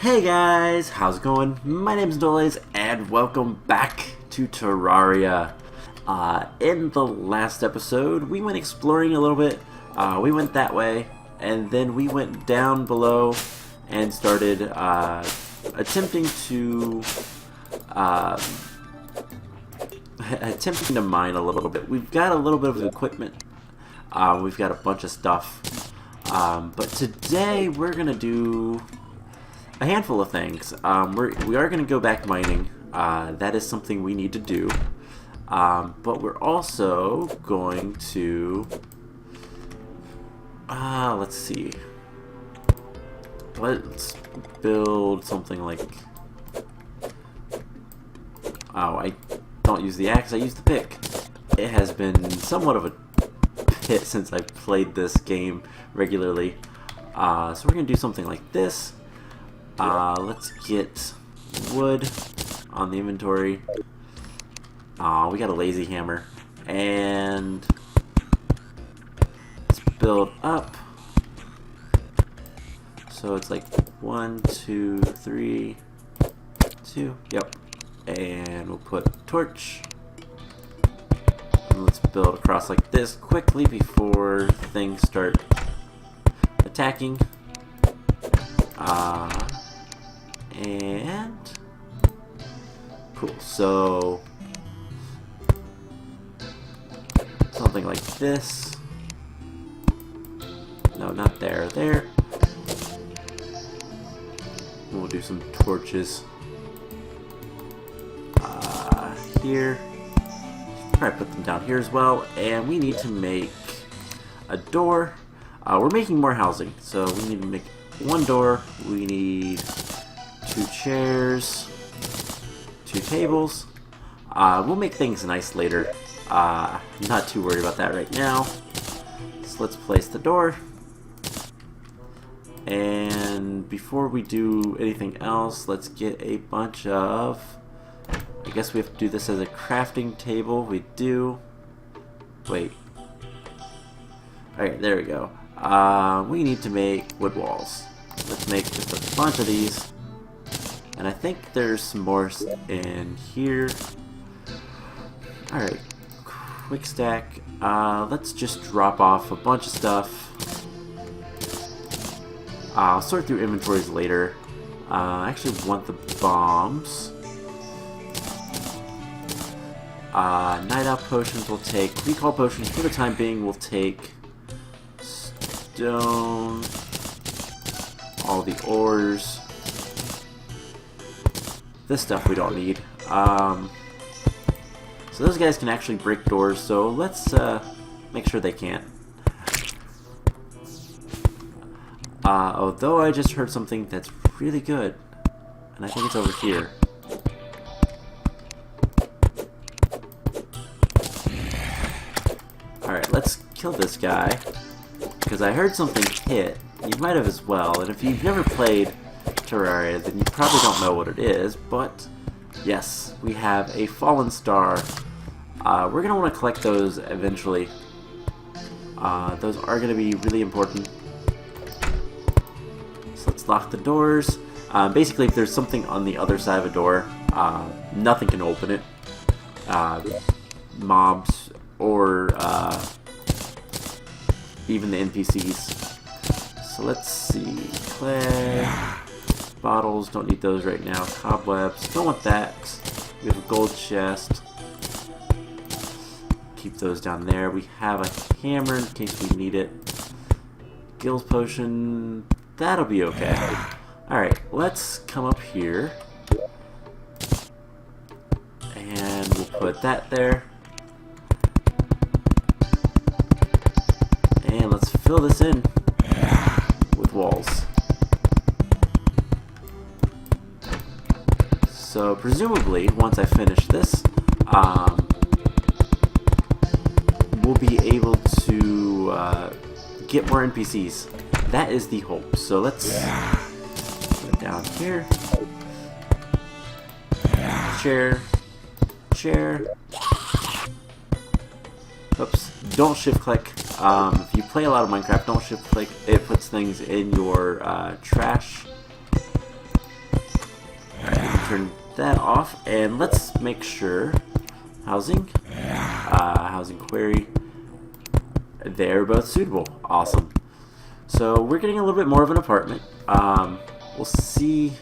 Hey guys, how's it going? My name is Dolays and welcome back to Terraria. In the last episode, we went exploring a little bit. We went that way, and then we went down below and started attempting to mine a little bit. We've got a little bit of equipment. We've got a bunch of stuff. But today we're gonna do a handful of things. We are going to go back mining. That is something we need to do. But we're also going to... let's see. Let's build something like... Oh, I don't use the axe, I use the pick. It has been somewhat of a pit since I've played this game regularly. So we're going to do something like this. Let's get wood on the inventory. We got a lazy hammer. And let's build up. So it's like 1, 2, 3, 2. Yep. And we'll put a torch. And let's build across like this quickly before things start attacking. And cool, so something like this. No, not there, there. We'll do some torches here. Probably put them down here as well. And we need to make a door. We're making more housing, so we need to make one door. We need 2 chairs, 2 tables. We'll make things nice later. Not too worried about that right now. So let's place the door. And before we do anything else, let's get a bunch of... I guess we have to do this as a crafting table. We do. Wait. Alright, there we go. We need to make wood walls. Let's make just a bunch of these. And I think there's some more in here. Alright, quick stack. Let's just drop off a bunch of stuff. I'll sort through inventories later. I actually want the bombs. Night out potions will take. Recall potions for the time being will take stone. All the ores. This stuff we don't need. So those guys can actually break doors, so let's make sure they can't. Although I just heard something that's really good, and I think it's over here. Alright, let's kill this guy, because I heard something hit. You might have as well, and if you've never played Terraria, then you probably don't know what it is, but yes, we have a fallen star. We're going to want to collect those eventually. Those are going to be really important. So let's lock the doors. Basically, if there's something on the other side of a door, nothing can open it. Mobs or even the NPCs. So let's see. Clay. Bottles, don't need those right now. Cobwebs, don't want that. We have a gold chest. Keep those down there. We have a hammer in case we need it. Gills potion, that'll be okay. Alright, let's come up here. And we'll put that there. And let's fill this in with walls. So presumably, once I finish this, we'll be able to get more NPCs. That is the hope. So let's put it down here. Chair. Chair. Oops. Don't shift click. If you play a lot of Minecraft, don't shift click. It puts things in your trash. turn that off, and let's make sure housing, housing query, they're both suitable. Awesome. So we're getting a little bit more of an apartment. We'll see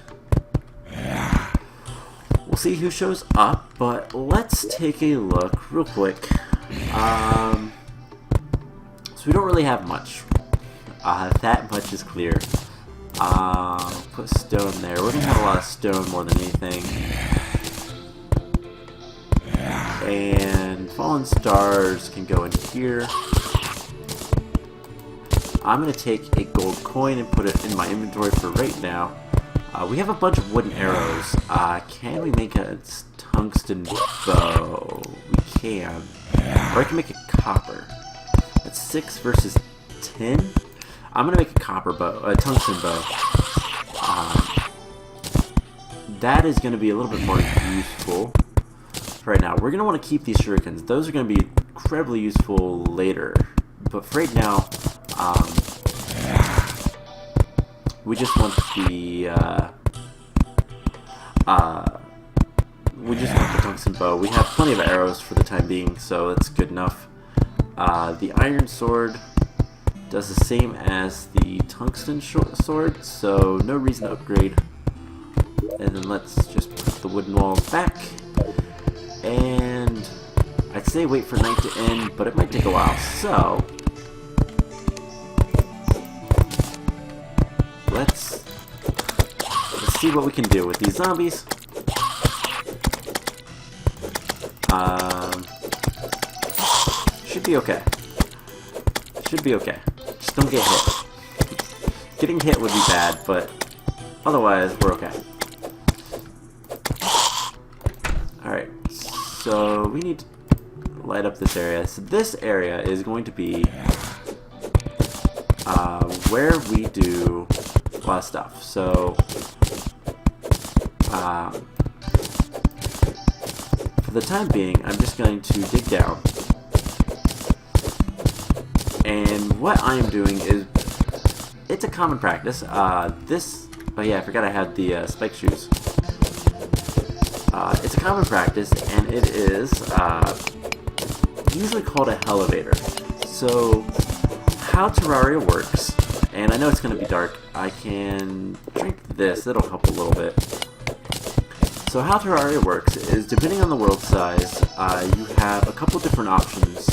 who shows up, but let's take a look real quick. So we don't really have much. That much is clear. Put stone there. We're gonna have a lot of stone more than anything. And fallen stars can go in here. I'm gonna take a gold coin and put it in my inventory for right now. We have a bunch of wooden arrows. Can we make a tungsten bow? We can. Or I can make a copper. That's 6 versus 10. I'm gonna make a copper bow, a tungsten bow. That is gonna be a little bit more useful right now. We're gonna want to keep these shurikens. Those are gonna be incredibly useful later. But for right now, we just want the tungsten bow. We have plenty of arrows for the time being, so that's good enough. The iron sword does the same as the tungsten sword, so no reason to upgrade. And then let's just put the wooden walls back. And I'd say wait for night to end, but it might take a while. So let's see what we can do with these zombies. Should be okay. Should be okay. Just don't get hit. Getting hit would be bad, but otherwise we're okay. Alright, so we need to light up this area. So this area is going to be where we do a lot of stuff. So for the time being, I'm just going to dig down. And what I am doing is, it's a common practice. Oh yeah, I forgot I had the spike shoes. It's a common practice, and it is usually called a Hellavator. So how Terraria works, and I know it's going to be dark, I can drink this, that'll help a little bit. So how Terraria works is, depending on the world size, you have a couple different options.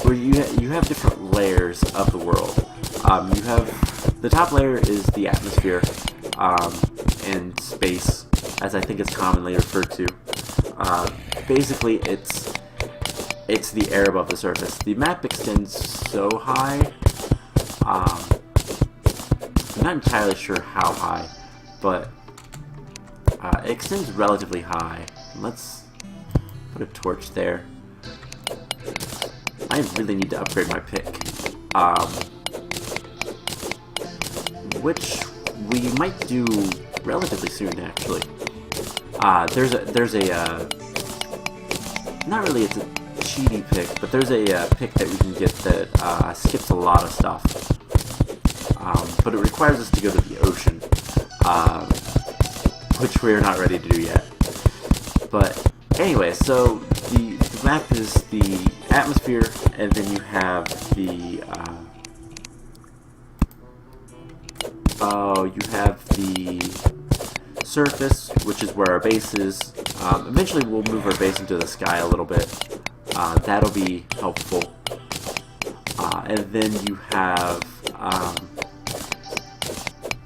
Where you have different layers of the world. You have, the top layer is the atmosphere, and space, as I think it's commonly referred to. Basically, it's the air above the surface. The map extends so high. I'm not entirely sure how high, but it extends relatively high. Let's put a torch there. I really need to upgrade my pick, which we might do relatively soon, actually. There's a not really, it's a cheaty pick, but there's a pick that we can get that skips a lot of stuff, but it requires us to go to the ocean, which we're not ready to do yet. But anyway, so the map is the atmosphere, and then you have the surface, which is where our base is. Eventually we'll move our base into the sky a little bit. That'll be helpful. And then you have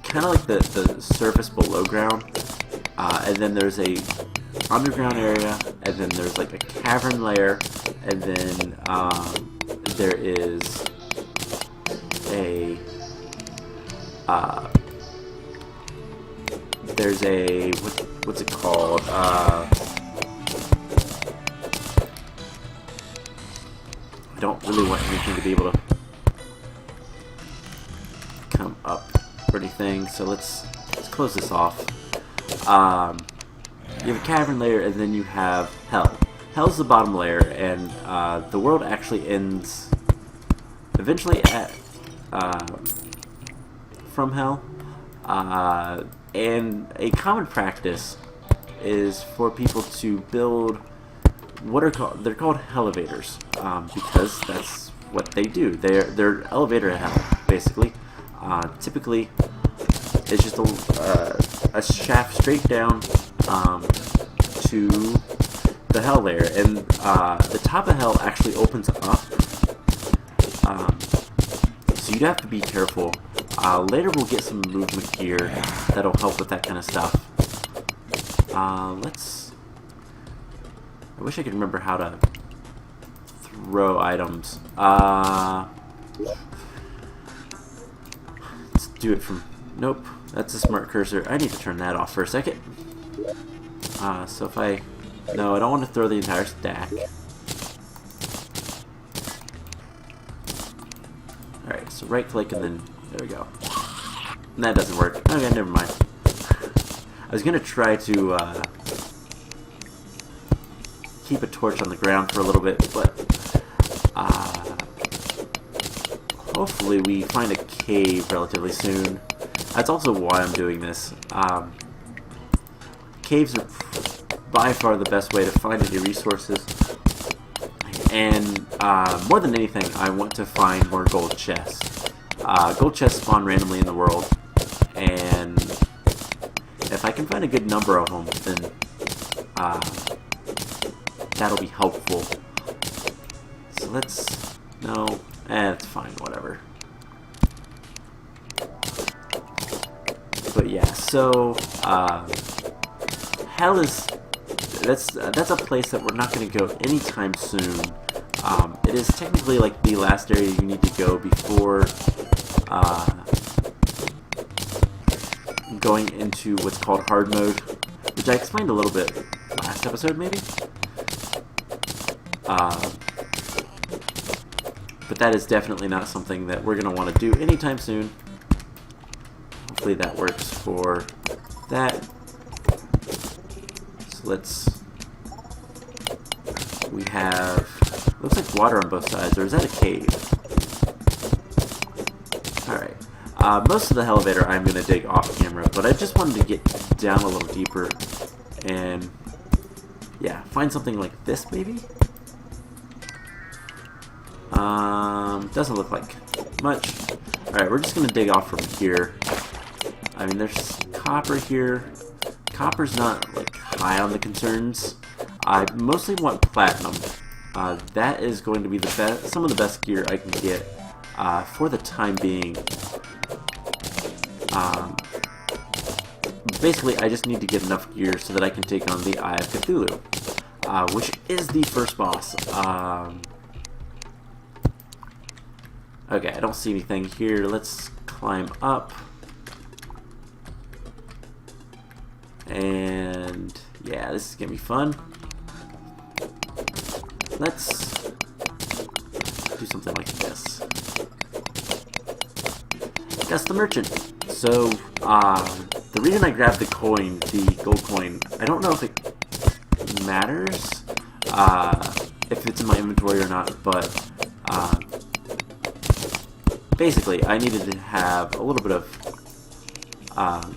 kind of like the surface below ground, and then there's a underground area, and then there's like a cavern layer, and then there is a what's it called? I don't really want anything to be able to come up or anything, so let's close this off. You have a cavern layer, and then you have hell. Hell's the bottom layer, and the world actually ends eventually at from hell. And a common practice is for people to build they're called Hellevators, because that's what they do. They're elevator hell, basically. Typically, it's just a shaft straight down to the hell layer, and the top of hell actually opens up. So you'd have to be careful. Later we'll get some movement gear that'll help with that kind of stuff. I wish I could remember how to throw items. Let's do it from... Nope, that's a smart cursor. I need to turn that off for a second. So if I... No, I don't want to throw the entire stack. Alright, so right click and then... There we go. And that doesn't work. Okay, never mind. I was gonna try to keep a torch on the ground for a little bit, but hopefully we find a cave relatively soon. That's also why I'm doing this. Caves are by far the best way to find any resources, and more than anything, I want to find more gold chests. Gold chests spawn randomly in the world, and if I can find a good number of them, then that'll be helpful. So let's... No, it's fine, whatever. But yeah, so hell is... That's a place that we're not going to go anytime soon. It is technically like the last area you need to go before going into what's called hard mode, which I explained a little bit last episode, maybe? But that is definitely not something that we're going to want to do anytime soon. Hopefully that works for that. So let's... We have... Looks like water on both sides, or is that a cave? Alright. Most of the Hellavator I'm going to dig off camera, but I just wanted to get down a little deeper and, yeah, find something like this, maybe? Doesn't look like much. Alright, we're just going to dig off from here. I mean, there's copper here. Copper's not, like, high on the concerns. I mostly want platinum. That is going to be the best, some of the best gear I can get for the time being. Basically, I just need to get enough gear so that I can take on the Eye of Cthulhu, which is the first boss. Okay, I don't see anything here. Let's climb up. And yeah, this is gonna be fun. Let's do something like this. That's the merchant. So, the reason I grabbed the coin, the gold coin, I don't know if it matters, if it's in my inventory or not, but, basically, I needed to have a little bit of, I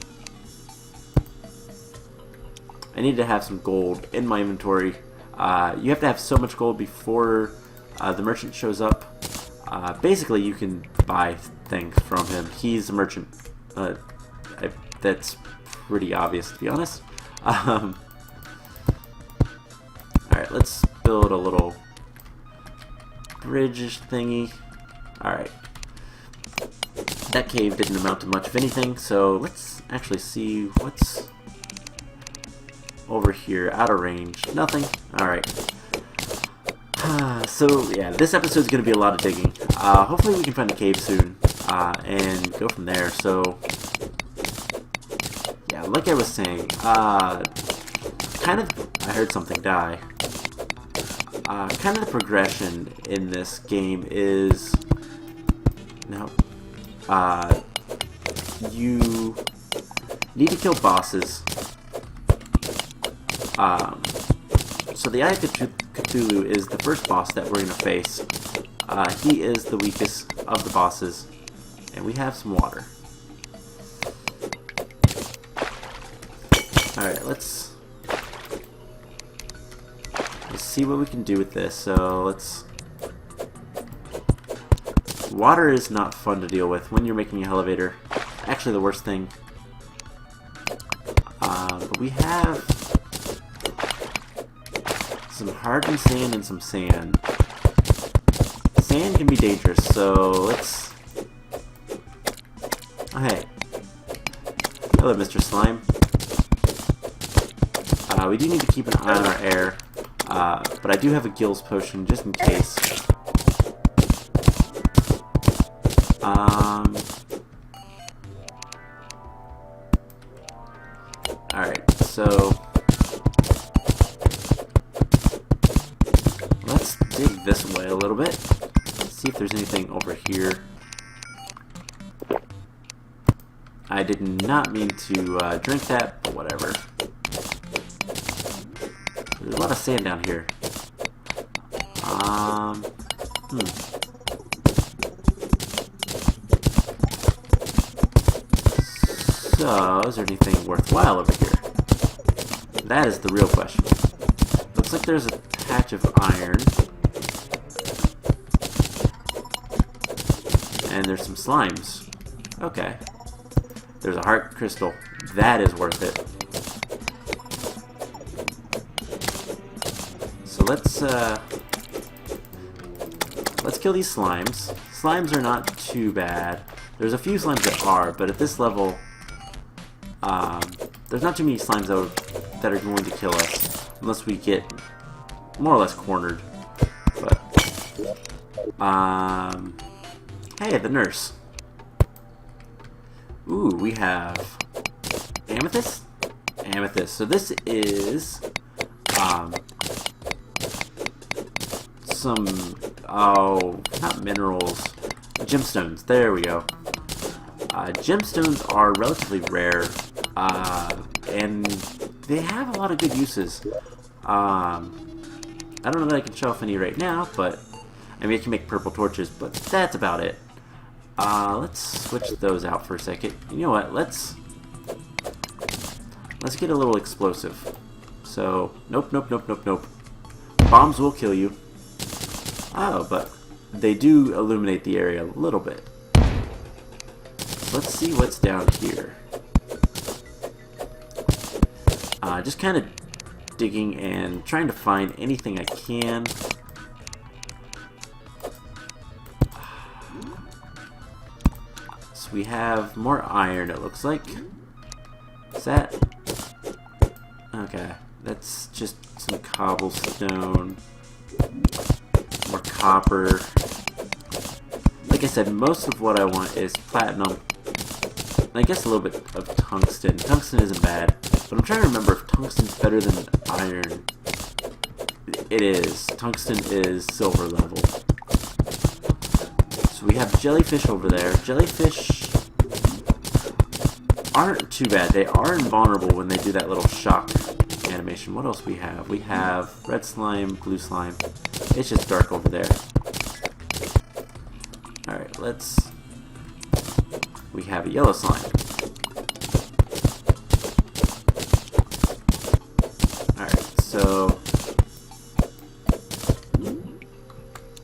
needed to have some gold in my inventory. You have to have so much gold before the merchant shows up. Basically, you can buy things from him. He's a merchant. That's pretty obvious, to be honest. Alright, let's build a little bridge thingy. Alright. That cave didn't amount to much of anything, so let's actually see what's over here, out of range. Nothing. Alright. So, yeah, this episode's going to be a lot of digging. Hopefully we can find a cave soon, and go from there. So, yeah, like I was saying, I heard something die. Kind of the progression in this game is, you need to kill bosses. So the Eye of Cthulhu is the first boss that we're going to face. He is the weakest of the bosses, and we have some water. let's see what we can do with this. So let's... Water is not fun to deal with when you're making a Hellavator. Actually, the worst thing. But we have some hardened sand and some sand. Sand can be dangerous, so let's... Oh, hey. Hello, Mr. Slime. We do need to keep an eye on our air, but I do have a Gills potion just in case. Alright, so let's dig this way a little bit. See if there's anything over here. I did not mean to drink that, but whatever. There's a lot of sand down here. So, is there anything worthwhile over here? That is the real question. Looks like there's a patch of iron. And there's some slimes. Okay. There's a heart crystal. That is worth it. So let's kill these slimes. Slimes are not too bad. There's a few slimes that are, but at this level, there's not too many slimes that are going to kill us unless we get more or less cornered. But hey, the nurse. Ooh, we have amethyst? Amethyst. So this is some, not minerals, gemstones. There we go. Gemstones are relatively rare, and they have a lot of good uses. I don't know that I can show off any right now, but I mean I can make purple torches, but that's about it. Let's switch those out for a second. You know what? Let's get a little explosive. So, nope. Bombs will kill you. Oh, but they do illuminate the area a little bit. Let's see what's down here. Just kind of digging and trying to find anything I can. So we have more iron, it looks like. Is that... Okay, that's just some cobblestone. More copper. Like I said, most of what I want is platinum. And I guess a little bit of tungsten. Tungsten isn't bad, but I'm trying to remember if tungsten's better than iron. It is. Tungsten is silver level. So we have jellyfish over there. Jellyfish aren't too bad. They are invulnerable when they do that little shock animation. What else we have? We have red slime, blue slime. It's just dark over there. Alright, we have a yellow slime. Alright, so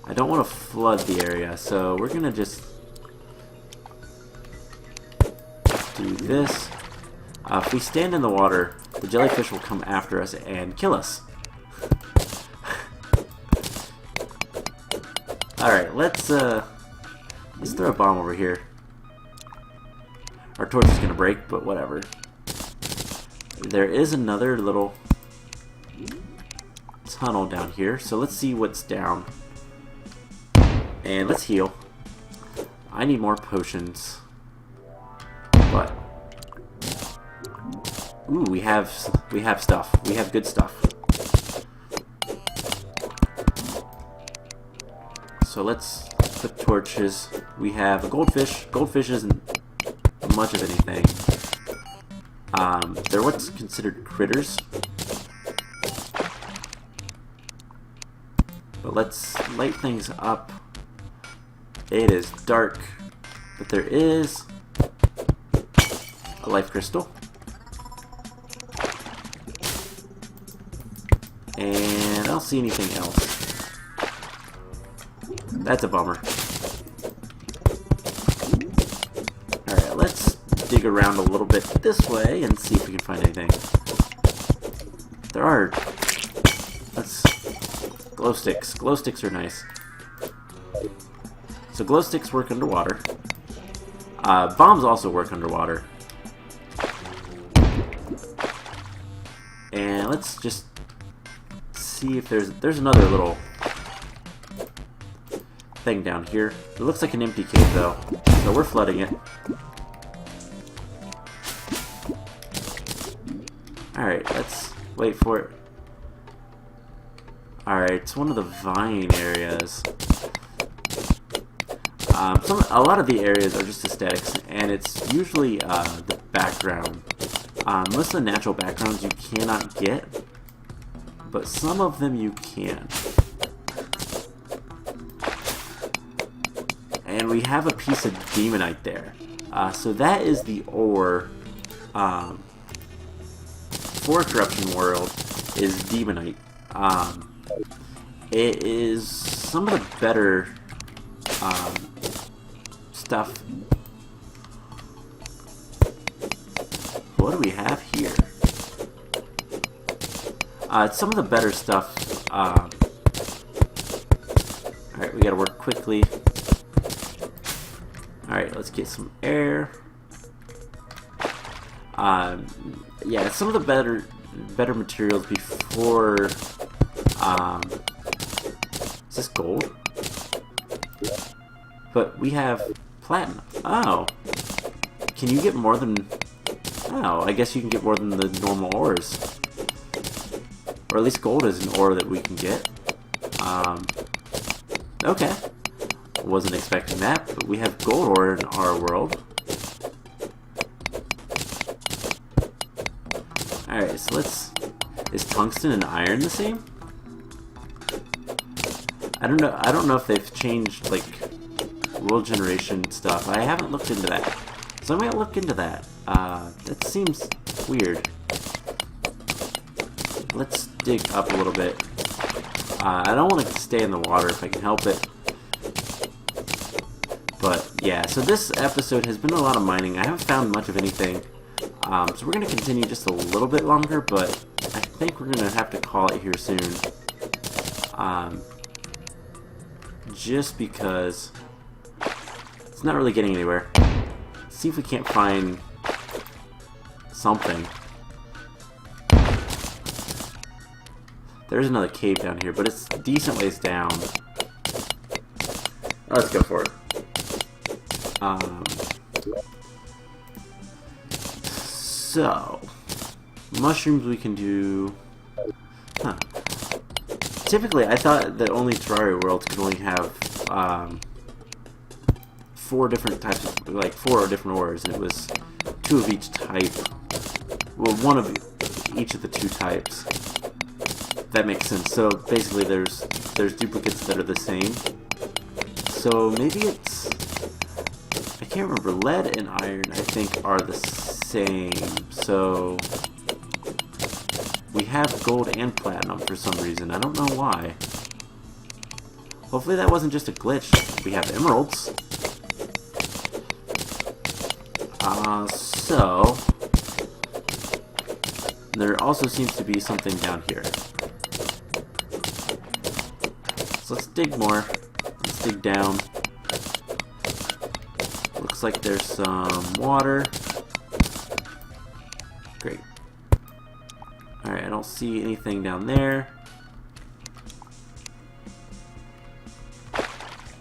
I don't want to flood the area, so we're gonna just do this. If we stand in the water, the jellyfish will come after us and kill us. Alright, let's throw a bomb over here. Our torch is gonna break, but whatever. There is another little tunnel down here, so let's see what's down. And let's heal. I need more potions. But ooh, we have stuff. We have good stuff. So let's put torches. We have a goldfish. Goldfish isn't much of anything. They're what's considered critters. But let's light things up. It is dark, but there is a life crystal. And I don't see anything else. That's a bummer. Alright, let's dig around a little bit this way and see if we can find anything. There are... glow sticks. Glow sticks are nice. So glow sticks work underwater. Bombs also work underwater. And let's just see if there's another little thing down here. It looks like an empty cave though, so we're flooding it. Alright, let's wait for it. Alright, it's one of the vine areas. A lot of the areas are just aesthetics, and it's usually the background. Most of the natural backgrounds you cannot get, but some of them you can. And we have a piece of demonite there. So that is the ore for Corruption World is demonite. It is some of the better stuff. What do we have here? It's some of the better stuff. Alright, we gotta work quickly. Alright, let's get some air. Yeah, some of the better materials before. Is this gold? But we have platinum. Oh, can you get more than? Oh, I guess you can get more than the normal ores, or at least gold is an ore that we can get. Okay, wasn't expecting that, but we have gold ore in our world. Alright, so is tungsten and iron the same? I don't know if they've changed, like, world generation stuff. I haven't looked into that. So I might look into that. That seems weird. Let's dig up a little bit. I don't want to stay in the water if I can help it. But, yeah, so this episode has been a lot of mining. I haven't found much of anything. So we're going to continue just a little bit longer, but I think we're going to have to call it here soon. Just because it's not really getting anywhere. Let's see if we can't find something. There's another cave down here, but it's a decent ways down. Let's go for it. So, mushrooms we can do. Huh. Typically, I thought that only Terraria worlds could only have 4 different types of, like 4 different ores, and it was 2 of each type. Well, 1 of each of the 2 types. That makes sense. So basically, there's duplicates that are the same. So maybe it's, I can't remember. Lead and iron, I think, are the same. So we have gold and platinum for some reason. I don't know why. Hopefully that wasn't just a glitch. We have emeralds. So there also seems to be something down here. So let's dig more. Let's dig down. Looks like there's some water. Great. Alright, I don't see anything down there.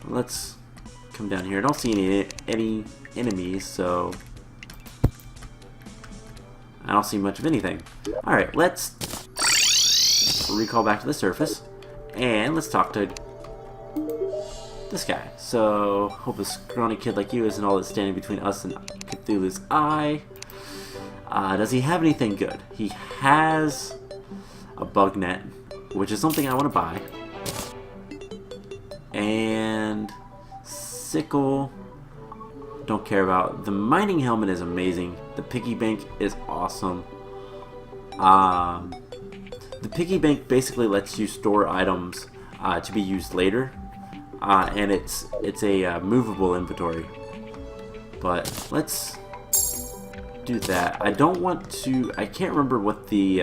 Let's come down here. I don't see any enemies, so I don't see much of anything. Alright, let's recall back to the surface, and let's talk to this guy. So, hope a scrawny kid like you isn't all that's standing between us and Cthulhu's eye. Does he have anything good? He has a bug net, which is something I want to buy. And sickle, don't care about. The mining helmet is amazing. The piggy bank is awesome. the piggy bank basically lets you store items to be used later, and it's a movable inventory. But let's do that. I don't want to. I can't remember what the.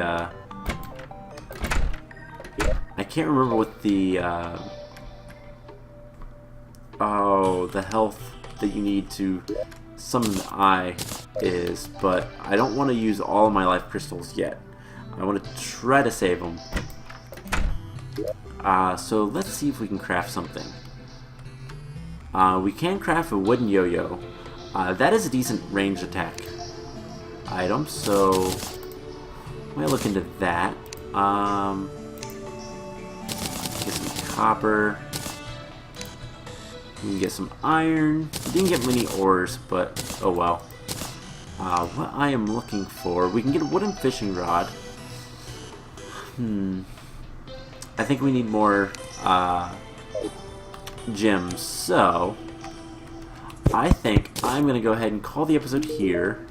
Oh, the health that you need to summon the eye is, but I don't want to use all of my life crystals yet. I want to try to save them. So let's see if we can craft something. We can craft a wooden yo-yo. That is a decent ranged attack item, so I'm gonna look into that. Get some copper. We can get some iron. We didn't get many ores, but oh well. What I am looking for, we can get a wooden fishing rod. I think we need more gems, so I think I'm gonna go ahead and call the episode here.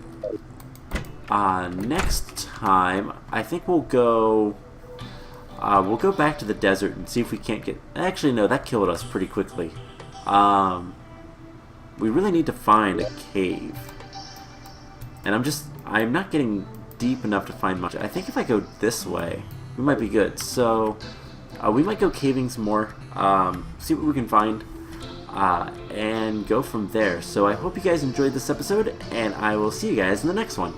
Next time, I think we'll go back to the desert and see if we can't get. Actually, no, that killed us pretty quickly. We really need to find a cave, and I'm not getting deep enough to find much. I think if I go this way, we might be good. So we might go caving some more, see what we can find, and go from there. So I hope you guys enjoyed this episode, and I will see you guys in the next one.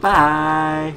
Bye!